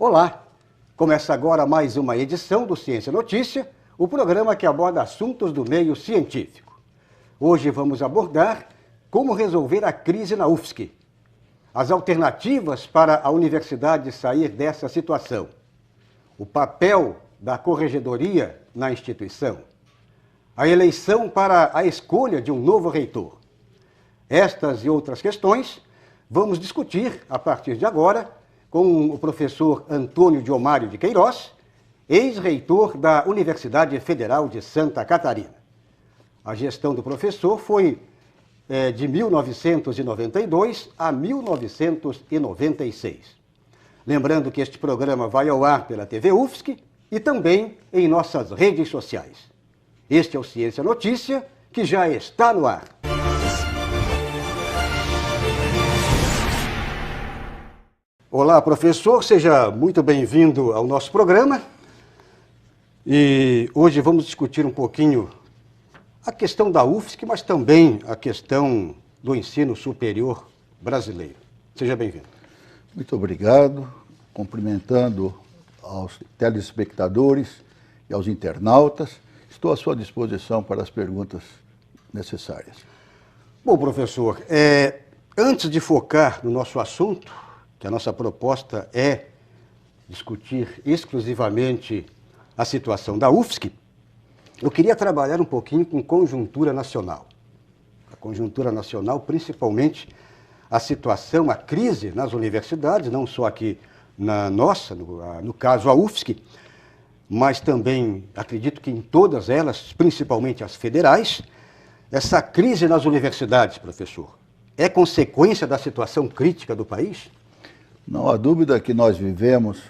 Olá! Começa agora mais uma edição do Ciência Notícia, o programa que aborda assuntos do meio científico. Hoje vamos abordar como resolver a crise na UFSC, as alternativas para a universidade sair dessa situação, o papel da corregedoria na instituição, a eleição para a escolha de um novo reitor. Estas e outras questões vamos discutir a partir de agora com o professor Antônio Diomário de Queiroz, ex-reitor da Universidade Federal de Santa Catarina. A gestão do professor foi de 1992 a 1996. Lembrando que este programa vai ao ar pela TV UFSC e também em nossas redes sociais. Este é o Ciência Notícia, que já está no ar. Olá, professor, seja muito bem-vindo ao nosso programa. E hoje vamos discutir um pouquinho a questão da UFSC, mas também a questão do ensino superior brasileiro. Seja bem-vindo. Muito obrigado, cumprimentando aos telespectadores e aos internautas. Estou à sua disposição para as perguntas necessárias. Bom, professor, antes de focar no nosso assunto, que a nossa proposta é discutir exclusivamente a situação da UFSC, eu queria trabalhar um pouquinho com conjuntura nacional. A conjuntura nacional, principalmente a situação, a crise nas universidades, não só aqui na nossa, no caso a UFSC, mas também acredito que em todas elas, principalmente as federais, essa crise nas universidades, professor, é consequência da situação crítica do país? Não há dúvida que nós vivemos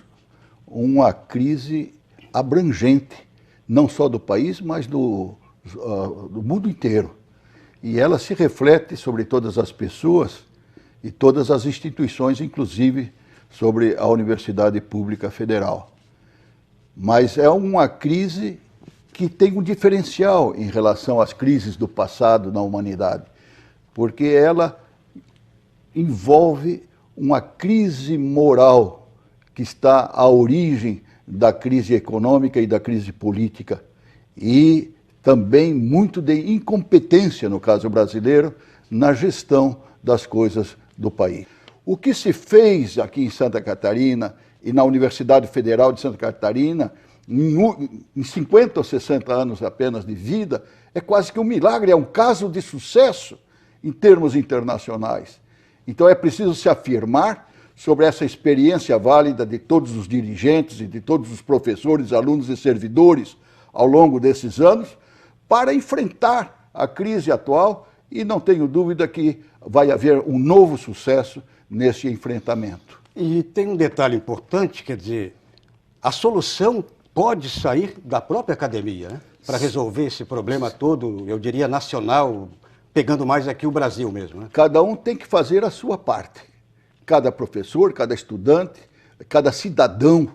uma crise abrangente, não só do país, mas do mundo inteiro. E ela se reflete sobre todas as pessoas e todas as instituições, inclusive sobre a Universidade Pública Federal. Mas é uma crise que tem um diferencial em relação às crises do passado na humanidade, porque ela envolve uma crise moral que está à origem da crise econômica e da crise política e também muito de incompetência, no caso brasileiro, na gestão das coisas do país. O que se fez aqui em Santa Catarina e na Universidade Federal de Santa Catarina, em 50 ou 60 anos apenas de vida, é quase que um milagre, é um caso de sucesso em termos internacionais. Então é preciso se afirmar sobre essa experiência válida de todos os dirigentes e de todos os professores, alunos e servidores ao longo desses anos para enfrentar a crise atual e não tenho dúvida que vai haver um novo sucesso nesse enfrentamento. E tem um detalhe importante, quer dizer, a solução pode sair da própria academia, né? Para resolver esse problema todo, eu diria, nacional, pegando mais aqui o Brasil mesmo, né? Cada um tem que fazer a sua parte. Cada professor, cada estudante, cada cidadão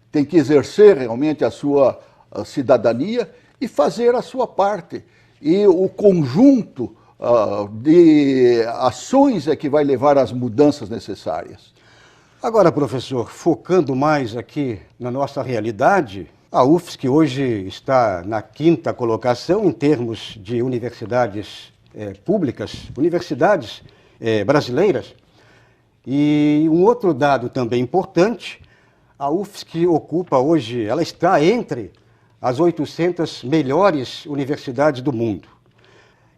tem que exercer realmente a sua cidadania e fazer a sua parte. E o conjunto de ações é que vai levar às mudanças necessárias. Agora, professor, focando mais aqui na nossa realidade, a UFSC hoje está na 5ª colocação em termos de universidades públicas, universidades brasileiras. E um outro dado também importante, a UFSC ocupa hoje, ela está entre as 800 melhores universidades do mundo.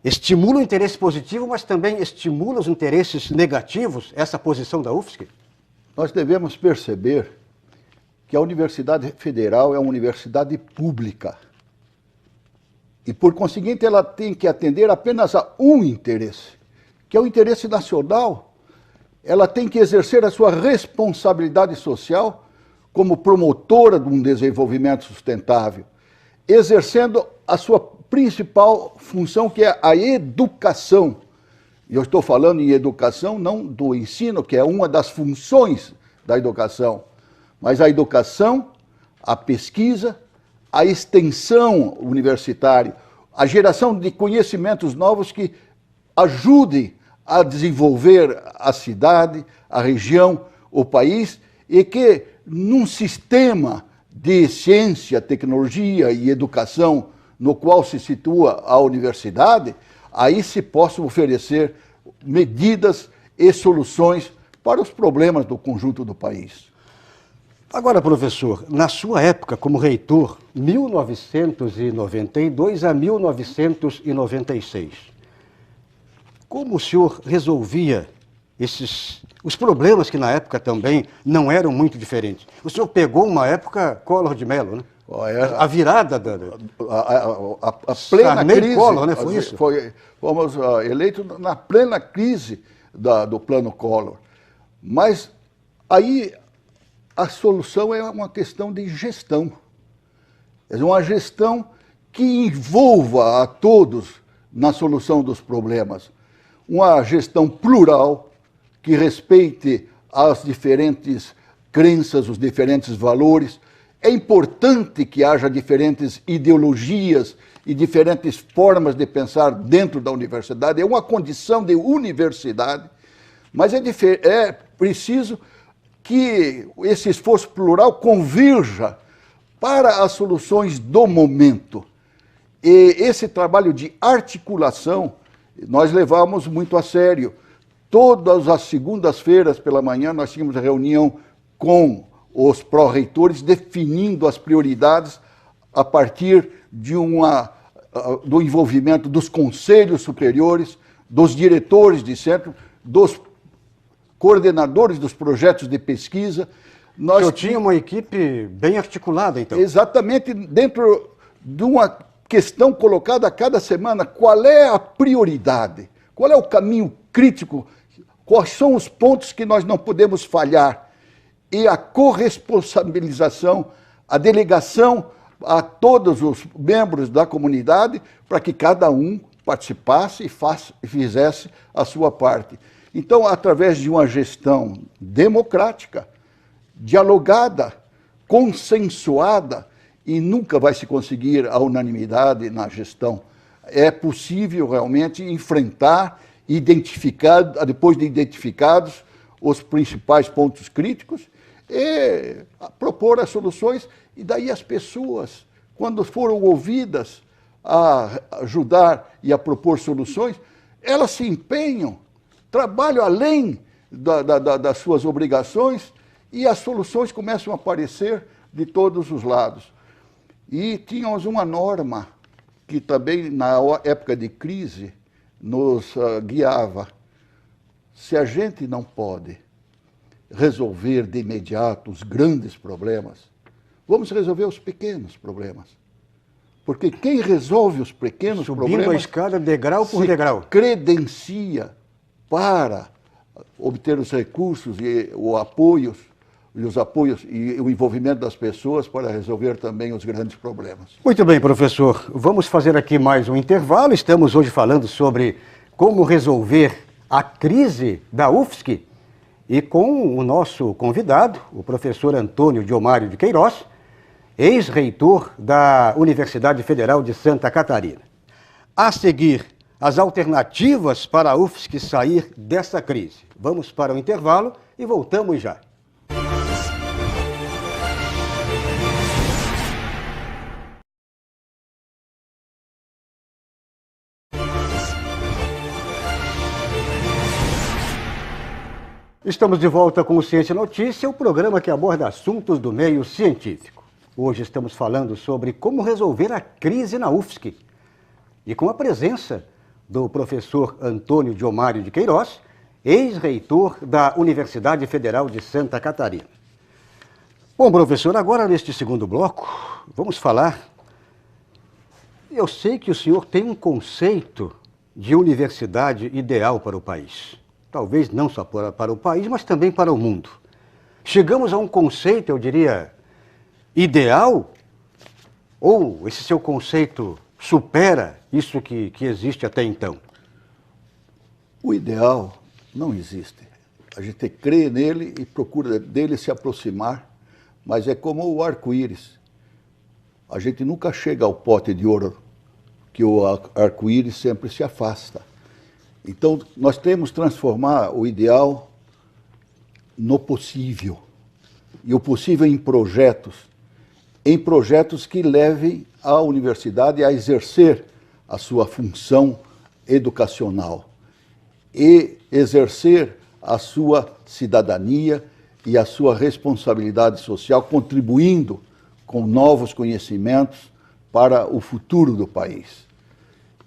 Estimula o interesse positivo, mas também estimula os interesses negativos, essa posição da UFSC? Nós devemos perceber que a Universidade Federal é uma universidade pública. E, por conseguinte, ela tem que atender apenas a um interesse, que é o interesse nacional. Ela tem que exercer a sua responsabilidade social como promotora de um desenvolvimento sustentável, exercendo a sua principal função, que é a educação. E eu estou falando em educação, não do ensino, que é uma das funções da educação, mas a educação, a pesquisa, a extensão universitária, a geração de conhecimentos novos que ajudem a desenvolver a cidade, a região, o país, e que num sistema de ciência, tecnologia e educação no qual se situa a universidade, aí se possam oferecer medidas e soluções para os problemas do conjunto do país. Agora, professor, na sua época como reitor, 1992 a 1996, como o senhor resolvia os problemas que na época também não eram muito diferentes? O senhor pegou uma época Collor de Mello, né? A virada a plena Sarney crise. Collor, né? Foi isso? Fomos eleitos na plena crise do plano Collor. Mas aí a solução é uma questão de gestão. É uma gestão que envolva a todos na solução dos problemas. Uma gestão plural, que respeite as diferentes crenças, os diferentes valores. É importante que haja diferentes ideologias e diferentes formas de pensar dentro da universidade. É uma condição de universidade, mas é preciso que esse esforço plural converja para as soluções do momento. E esse trabalho de articulação nós levamos muito a sério. Todas as segundas-feiras pela manhã nós tínhamos reunião com os pró-reitores definindo as prioridades a partir do envolvimento dos conselhos superiores, dos diretores de centro, dos coordenadores dos projetos de pesquisa. Eu tinha uma equipe bem articulada, então. Exatamente, dentro de uma questão colocada a cada semana, qual é a prioridade, qual é o caminho crítico, quais são os pontos que nós não podemos falhar, e a corresponsabilização, a delegação a todos os membros da comunidade para que cada um participasse e fizesse a sua parte. Então, através de uma gestão democrática, dialogada, consensuada, e nunca vai se conseguir a unanimidade na gestão. É possível realmente enfrentar, identificar, depois de identificados os principais pontos críticos, e propor as soluções, e daí as pessoas, quando foram ouvidas a ajudar e a propor soluções, elas se empenham, trabalham além das suas obrigações, e as soluções começam a aparecer de todos os lados. E tínhamos uma norma que também, na época de crise, nos guiava. Se a gente não pode resolver de imediato os grandes problemas, vamos resolver os pequenos problemas. Porque quem resolve os pequenos problemas... Subindo a escada degrau por degrau. Credencia para obter os recursos e os apoios e o envolvimento das pessoas para resolver também os grandes problemas. Muito bem, professor. Vamos fazer aqui mais um intervalo. Estamos hoje falando sobre como resolver a crise da UFSC e com o nosso convidado, o professor Antônio Diomário de Queiroz, ex-reitor da Universidade Federal de Santa Catarina. A seguir, as alternativas para a UFSC sair dessa crise. Vamos para o intervalo e voltamos já. Estamos de volta com o Ciência Notícia, o programa que aborda assuntos do meio científico. Hoje estamos falando sobre como resolver a crise na UFSC e com a presença do professor Antônio Diomário de Queiroz, ex-reitor da Universidade Federal de Santa Catarina. Bom, professor, agora neste segundo bloco, vamos falar... Eu sei que o senhor tem um conceito de universidade ideal para o país. Talvez não só para o país, mas também para o mundo. Chegamos a um conceito, eu diria, ideal? Ou esse seu conceito supera isso que existe até então? O ideal não existe. A gente crê nele e procura dele se aproximar, mas é como o arco-íris. A gente nunca chega ao pote de ouro, que o arco-íris sempre se afasta. Então, nós temos que transformar o ideal no possível. e o possível em projetos que levem a universidade a exercer a sua função educacional e exercer a sua cidadania e a sua responsabilidade social, contribuindo com novos conhecimentos para o futuro do país.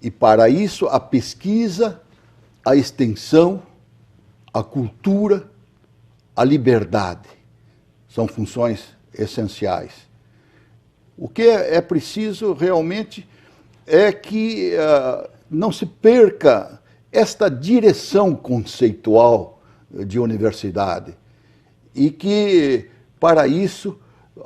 E para isso, a pesquisa, a extensão, a cultura, a liberdade são funções essenciais. O que é preciso realmente é que não se perca esta direção conceitual de universidade e que, para isso,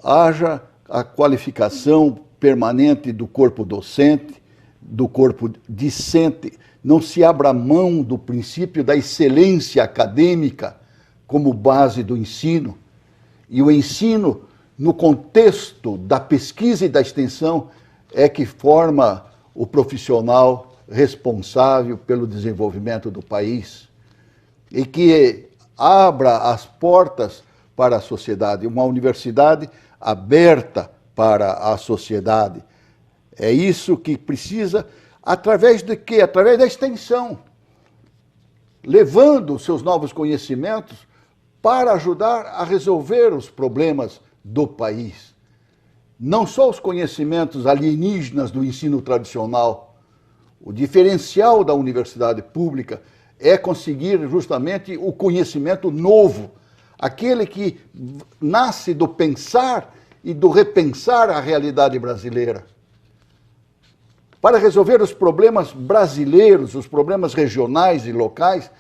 haja a qualificação permanente do corpo docente, do corpo discente, não se abra mão do princípio da excelência acadêmica como base do ensino. E o ensino, no contexto da pesquisa e da extensão, é que forma o profissional responsável pelo desenvolvimento do país e que abra as portas para a sociedade, uma universidade aberta para a sociedade. É isso que precisa, através de quê? Através da extensão, levando os seus novos conhecimentos para ajudar a resolver os problemas do país. Não só os conhecimentos alienígenas do ensino tradicional. O diferencial da universidade pública é conseguir justamente o conhecimento novo, aquele que nasce do pensar e do repensar a realidade brasileira. Para resolver os problemas brasileiros, os problemas regionais e locais,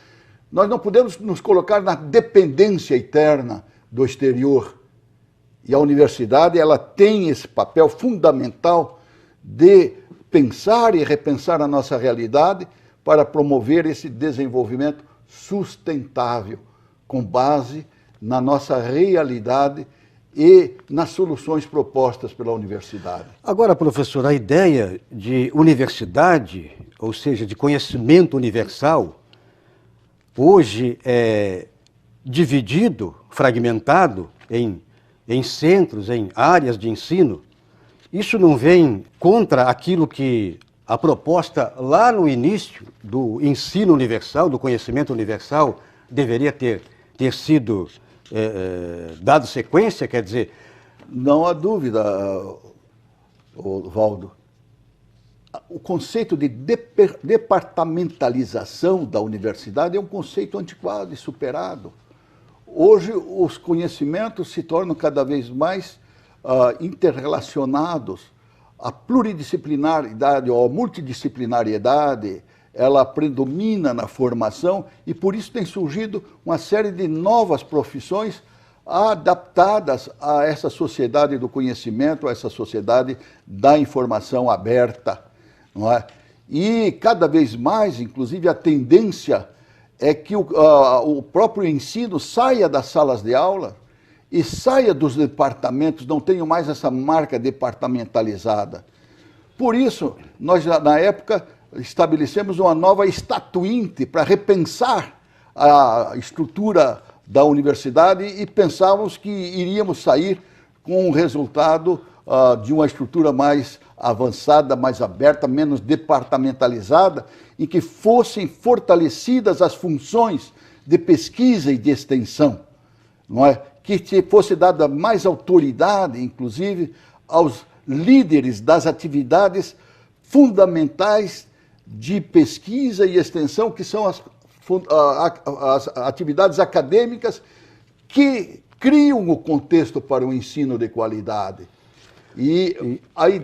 nós não podemos nos colocar na dependência eterna do exterior. E a universidade, ela tem esse papel fundamental de pensar e repensar a nossa realidade para promover esse desenvolvimento sustentável, com base na nossa realidade e nas soluções propostas pela universidade. Agora, professor, a ideia de universidade, ou seja, de conhecimento universal, hoje é dividido, fragmentado em centros, em áreas de ensino. Isso não vem contra aquilo que a proposta lá no início do ensino universal, do conhecimento universal, deveria ter sido dado sequência, quer dizer... Não há dúvida, Valdo. O conceito de departamentalização da universidade é um conceito antiquado e superado. Hoje, os conhecimentos se tornam cada vez mais interrelacionados. A pluridisciplinaridade ou a multidisciplinariedade, ela predomina na formação e por isso tem surgido uma série de novas profissões adaptadas a essa sociedade do conhecimento, a essa sociedade da informação aberta, não é? E cada vez mais, inclusive, a tendência é que o próprio ensino saia das salas de aula e saia dos departamentos, não tenha mais essa marca departamentalizada. Por isso, nós, na época, estabelecemos uma nova estatuinte para repensar a estrutura da universidade e pensávamos que iríamos sair com um resultado de uma estrutura mais avançada, mais aberta, menos departamentalizada, em que fossem fortalecidas as funções de pesquisa e de extensão, não é? Que fosse dada mais autoridade, inclusive, aos líderes das atividades fundamentais de pesquisa e extensão, que são as atividades acadêmicas que criam o contexto para o ensino de qualidade. E aí,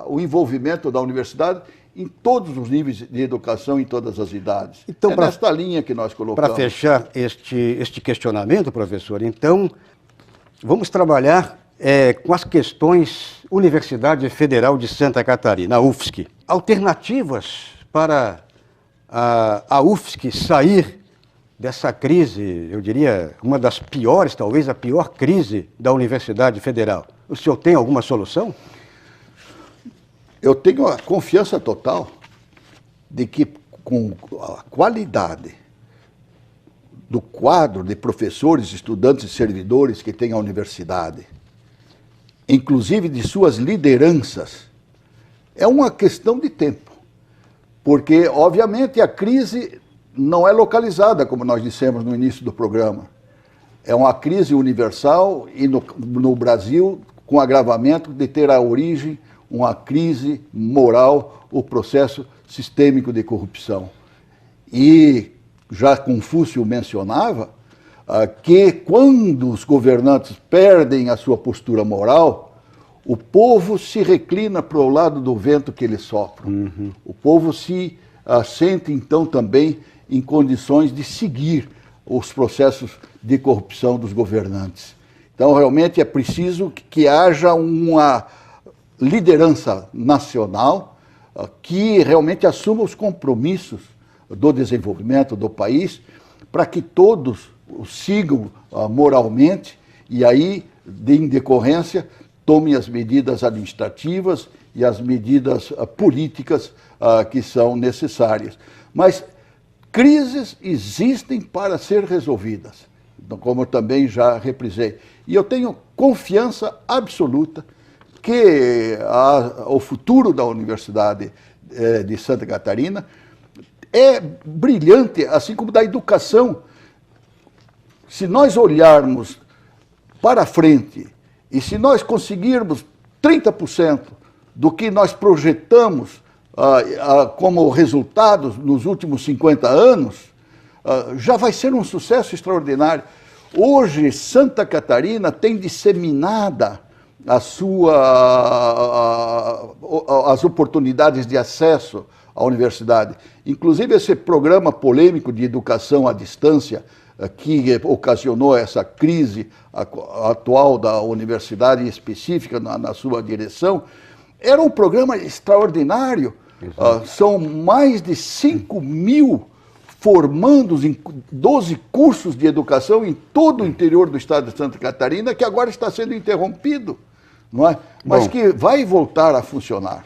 o envolvimento da universidade em todos os níveis de educação, em todas as idades. Então, nesta linha que nós colocamos. Para fechar este questionamento, professor, então, vamos trabalhar com as questões Universidade Federal de Santa Catarina, a UFSC. Alternativas para a UFSC sair dessa crise, eu diria, uma das piores, talvez a pior crise da Universidade Federal. O senhor tem alguma solução? Eu tenho a confiança total de que com a qualidade do quadro de professores, estudantes e servidores que tem a universidade, inclusive de suas lideranças, é uma questão de tempo. Porque, obviamente, a crise não é localizada, como nós dissemos no início do programa. É uma crise universal e no Brasil, com agravamento de ter a origem uma crise moral, o processo sistêmico de corrupção. E já Confúcio mencionava que quando os governantes perdem a sua postura moral, o povo se reclina para o lado do vento que eles sopram. O povo se sente, então, também em condições de seguir os processos de corrupção dos governantes. Então, realmente é preciso que haja uma liderança nacional que realmente assuma os compromissos do desenvolvimento do país, para que todos o sigam moralmente e aí, em decorrência, tomem as medidas administrativas e as medidas políticas que são necessárias. Mas crises existem para ser resolvidas, como eu também já reprisei. E eu tenho confiança absoluta que o futuro da Universidade de Santa Catarina é brilhante, assim como da educação. Se nós olharmos para frente e se nós conseguirmos 30% do que nós projetamos como resultados nos últimos 50 anos, já vai ser um sucesso extraordinário. Hoje, Santa Catarina tem disseminada as oportunidades de acesso à universidade. Inclusive, esse programa polêmico de educação à distância, que ocasionou essa crise atual da universidade específica na sua direção, era um programa extraordinário. São mais de 5.000 formandos em 12 cursos de educação em todo o interior do estado de Santa Catarina, que agora está sendo interrompido, não é? Mas que vai voltar a funcionar.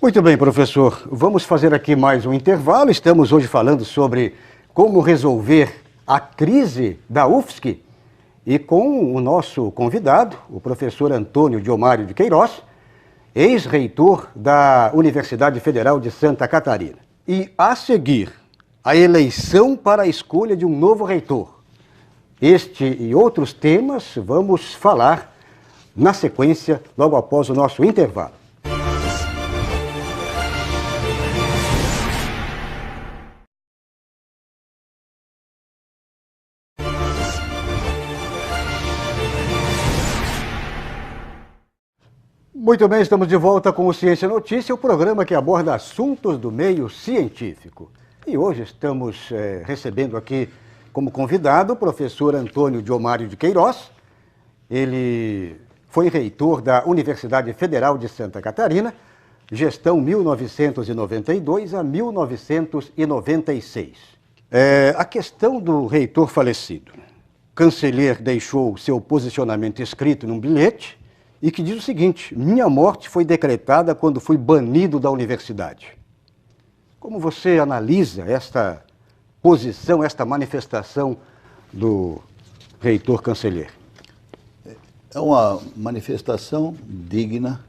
Muito bem, professor. Vamos fazer aqui mais um intervalo. Estamos hoje falando sobre como resolver a crise da UFSC e com o nosso convidado, o professor Antônio Diomário de Queiroz, ex-reitor da Universidade Federal de Santa Catarina. E a seguir, a eleição para a escolha de um novo reitor. Este e outros temas vamos falar na sequência, logo após o nosso intervalo. Muito bem, estamos de volta com o Ciência Notícia, o programa que aborda assuntos do meio científico. E hoje estamos recebendo aqui como convidado o professor Antônio Diomário de Queiroz. Ele foi reitor da Universidade Federal de Santa Catarina, gestão 1992 a 1996. A questão do reitor falecido. Canceler deixou seu posicionamento escrito num bilhete e que diz o seguinte: minha morte foi decretada quando fui banido da universidade. Como você analisa esta posição, esta manifestação do reitor Canceler? É uma manifestação digna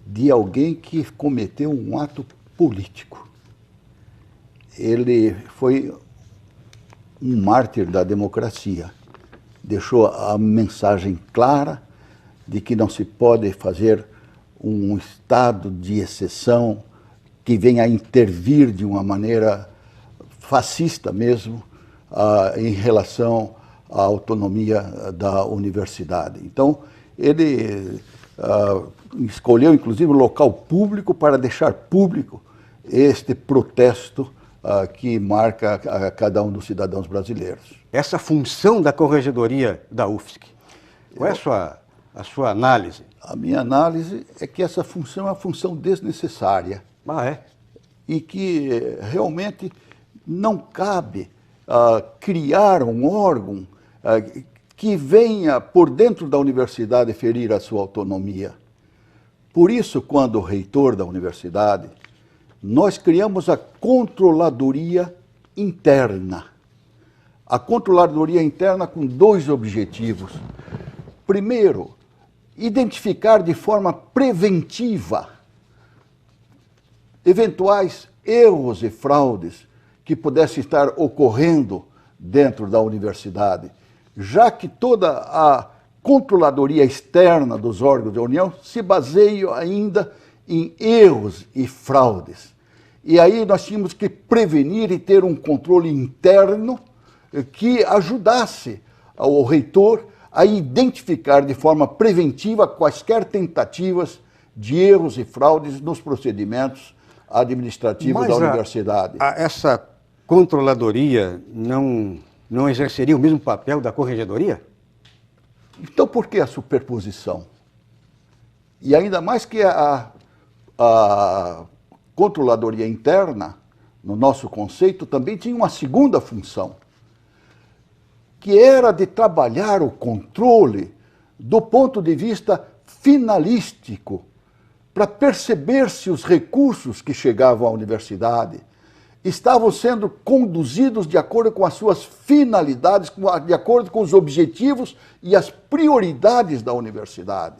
de alguém que cometeu um ato político. Ele foi um mártir da democracia. Deixou a mensagem clara de que não se pode fazer um estado de exceção que venha a intervir de uma maneira fascista mesmo em relação à autonomia da universidade. Então, ele escolheu, inclusive, um local público para deixar público este protesto que marca a cada um dos cidadãos brasileiros. Essa função da Corregedoria da UFSC, qual é a sua análise? A minha análise é que essa função é uma função desnecessária. E que realmente não cabe criar um órgão que venha por dentro da universidade ferir a sua autonomia. Por isso, quando reitor da universidade, nós criamos a controladoria interna. a controladoria interna com dois objetivos. Primeiro, identificar de forma preventiva eventuais erros e fraudes que pudessem estar ocorrendo dentro da universidade, já que toda a controladoria externa dos órgãos da União se baseia ainda em erros e fraudes. E aí nós tínhamos que prevenir e ter um controle interno que ajudasse ao reitor a identificar de forma preventiva quaisquer tentativas de erros e fraudes nos procedimentos administrativos da universidade. Essa controladoria não exerceria o mesmo papel da corregedoria? Então, por que a superposição? E ainda mais que a controladoria interna, no nosso conceito, também tinha uma segunda função, que era de trabalhar o controle do ponto de vista finalístico, para perceber se os recursos que chegavam à universidade estavam sendo conduzidos de acordo com as suas finalidades, de acordo com os objetivos e as prioridades da universidade.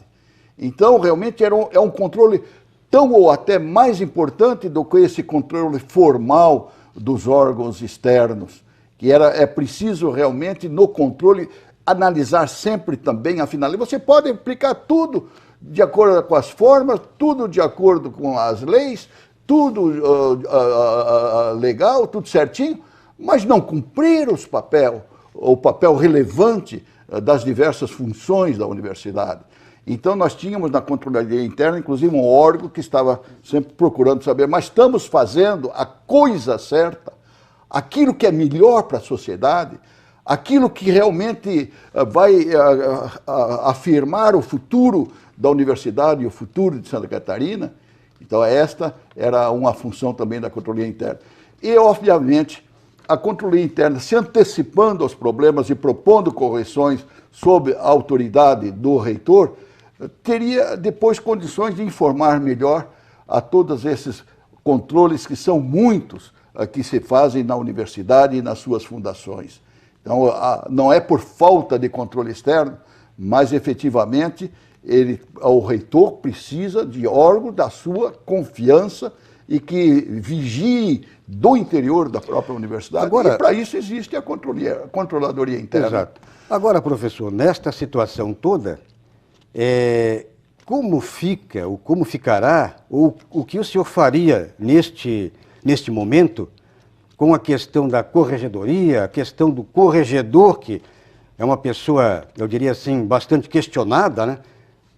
Então, realmente, é um controle tão ou até mais importante do que esse controle formal dos órgãos externos, que é preciso realmente, no controle, analisar sempre também a finalidade. Você pode aplicar tudo de acordo com as formas, tudo de acordo com as leis, tudo legal, tudo certinho, mas não cumprir o papel relevante das diversas funções da universidade. Então nós tínhamos na controladoria interna, inclusive, um órgão que estava sempre procurando saber, mas estamos fazendo a coisa certa, aquilo que é melhor para a sociedade, aquilo que realmente vai afirmar o futuro da universidade e o futuro de Santa Catarina. Então esta era uma função também da controladoria interna. E, obviamente, a controladoria interna, se antecipando aos problemas e propondo correções sob a autoridade do reitor, teria depois condições de informar melhor a todos esses controles, que são muitos, que se fazem na universidade e nas suas fundações. Então, não é por falta de controle externo, mas efetivamente o reitor precisa de órgão da sua confiança e que vigie do interior da própria universidade. Agora, e para isso existe a controladoria interna. Exato. Agora, professor, nesta situação toda, como fica, ou como ficará, ou o que o senhor faria neste momento com a questão da corregedoria, a questão do corregedor, que é uma pessoa, eu diria assim, bastante questionada, né?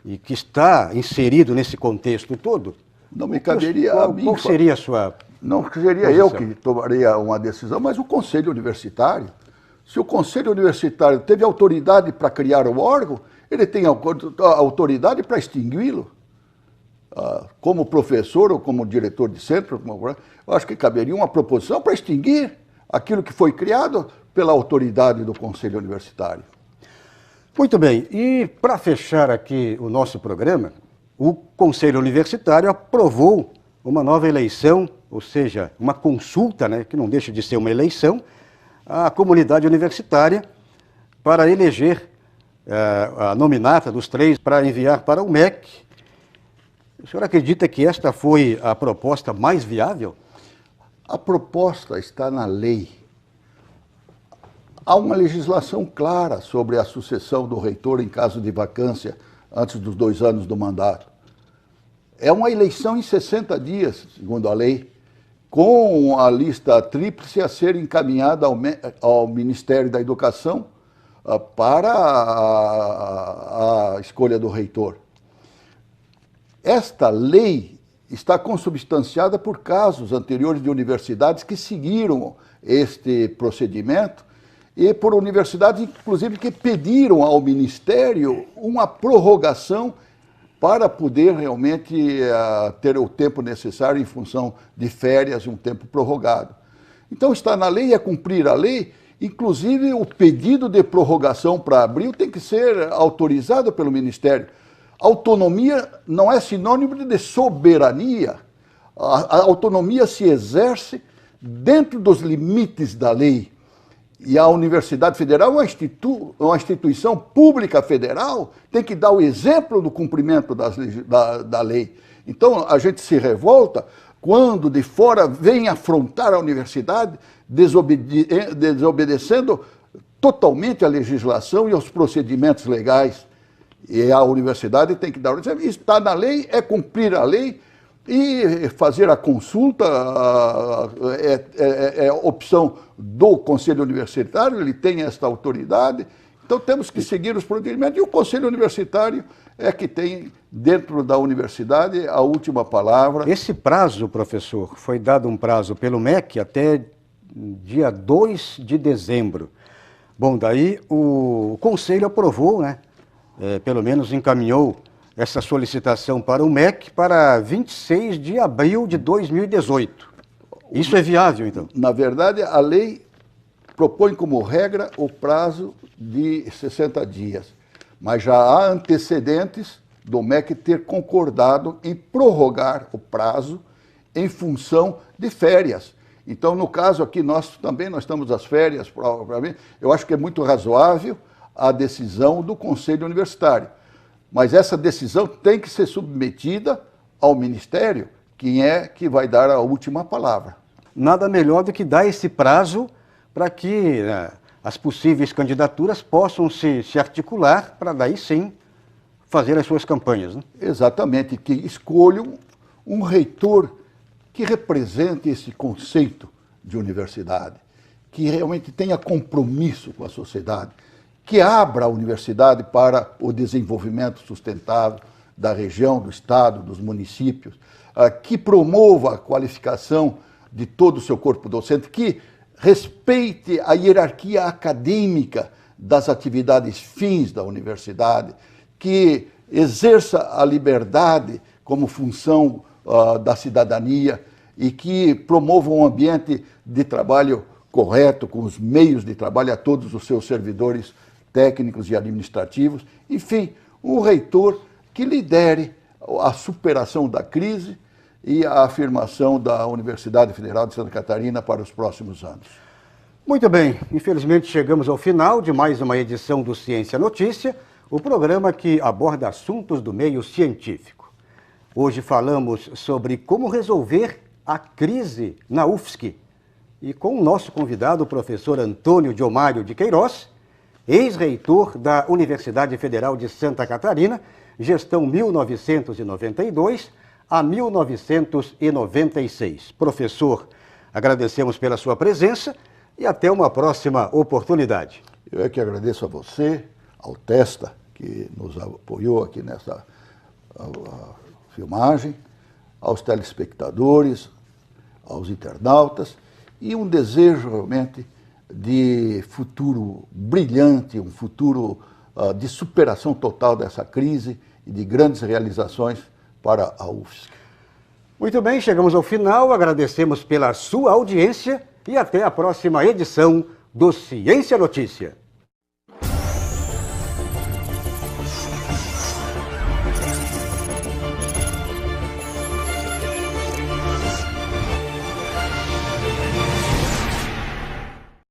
E que está inserido nesse contexto todo? Não me caberia a mim. Qual seria a sua Não seria eu que tomaria uma decisão, mas o Conselho Universitário. Se o Conselho Universitário teve autoridade para criar o órgão, ele tem autoridade para extingui-lo. Como professor ou como diretor de centro, eu acho que caberia uma proposição para extinguir aquilo que foi criado pela autoridade do Conselho Universitário. Muito bem, e para fechar aqui o nosso programa, o Conselho Universitário aprovou uma nova eleição, ou seja, uma consulta, né, que não deixa de ser uma eleição, à comunidade universitária para eleger a nominata dos 3 para enviar para o MEC. O senhor acredita que esta foi a proposta mais viável? A proposta está na lei. Há uma legislação clara sobre a sucessão do reitor em caso de vacância antes dos 2 anos do mandato. É uma eleição em 60 dias, segundo a lei, com a lista tríplice a ser encaminhada ao Ministério da Educação para a escolha do reitor. Esta lei está consubstanciada por casos anteriores de universidades que seguiram este procedimento e por universidades, inclusive, que pediram ao Ministério uma prorrogação para poder realmente ter o tempo necessário em função de férias, um tempo prorrogado. Então está na lei, é cumprir a lei, inclusive o pedido de prorrogação para abril tem que ser autorizado pelo Ministério. Autonomia não é sinônimo de soberania. A autonomia se exerce dentro dos limites da lei. E a Universidade Federal é uma instituição pública federal, tem que dar o exemplo do cumprimento da lei. Então, a gente se revolta quando de fora vem afrontar a universidade, desobedecendo totalmente a legislação e aos procedimentos legais. E a universidade tem que dar o exemplo. Está na lei, é cumprir a lei e fazer a consulta, é opção do Conselho Universitário, ele tem esta autoridade. Então temos que seguir os procedimentos e o Conselho Universitário é que tem, dentro da universidade, a última palavra. Esse prazo, professor, foi dado um prazo pelo MEC até dia 2 de dezembro. Bom, daí o Conselho aprovou, né? Pelo menos encaminhou essa solicitação para o MEC para 26 de abril de 2018. Isso é viável, então? Na verdade, a lei propõe como regra o prazo de 60 dias, mas já há antecedentes do MEC ter concordado em prorrogar o prazo em função de férias. Então, no caso aqui, nós estamos às férias, provavelmente, eu acho que é muito razoável a decisão do Conselho Universitário. Mas essa decisão tem que ser submetida ao Ministério, quem é que vai dar a última palavra. Nada melhor do que dar esse prazo para que as possíveis candidaturas possam se articular para daí sim fazer as suas campanhas, né? Exatamente, que escolham um reitor que represente esse conceito de universidade, que realmente tenha compromisso com a sociedade, que abra a universidade para o desenvolvimento sustentável da região, do estado, dos municípios, que promova a qualificação de todo o seu corpo docente, que respeite a hierarquia acadêmica das atividades fins da universidade, que exerça a liberdade como função da cidadania e que promova um ambiente de trabalho correto, com os meios de trabalho a todos os seus servidores técnicos e administrativos. Enfim, um reitor que lidere a superação da crise e a afirmação da Universidade Federal de Santa Catarina para os próximos anos. Muito bem, infelizmente chegamos ao final de mais uma edição do Ciência Notícia, o programa que aborda assuntos do meio científico. Hoje falamos sobre como resolver a crise na UFSC e com o nosso convidado, o professor Antônio Diomário de Queiroz, ex-reitor da Universidade Federal de Santa Catarina, gestão 1992 a 1996. Professor, agradecemos pela sua presença e até uma próxima oportunidade. Eu é que agradeço a você, ao Testa, que nos apoiou aqui nessa filmagem, aos telespectadores, aos internautas, e um desejo realmente de futuro brilhante, um futuro de superação total dessa crise e de grandes realizações para a UFSC. Muito bem, chegamos ao final, agradecemos pela sua audiência e até a próxima edição do Ciência Notícia.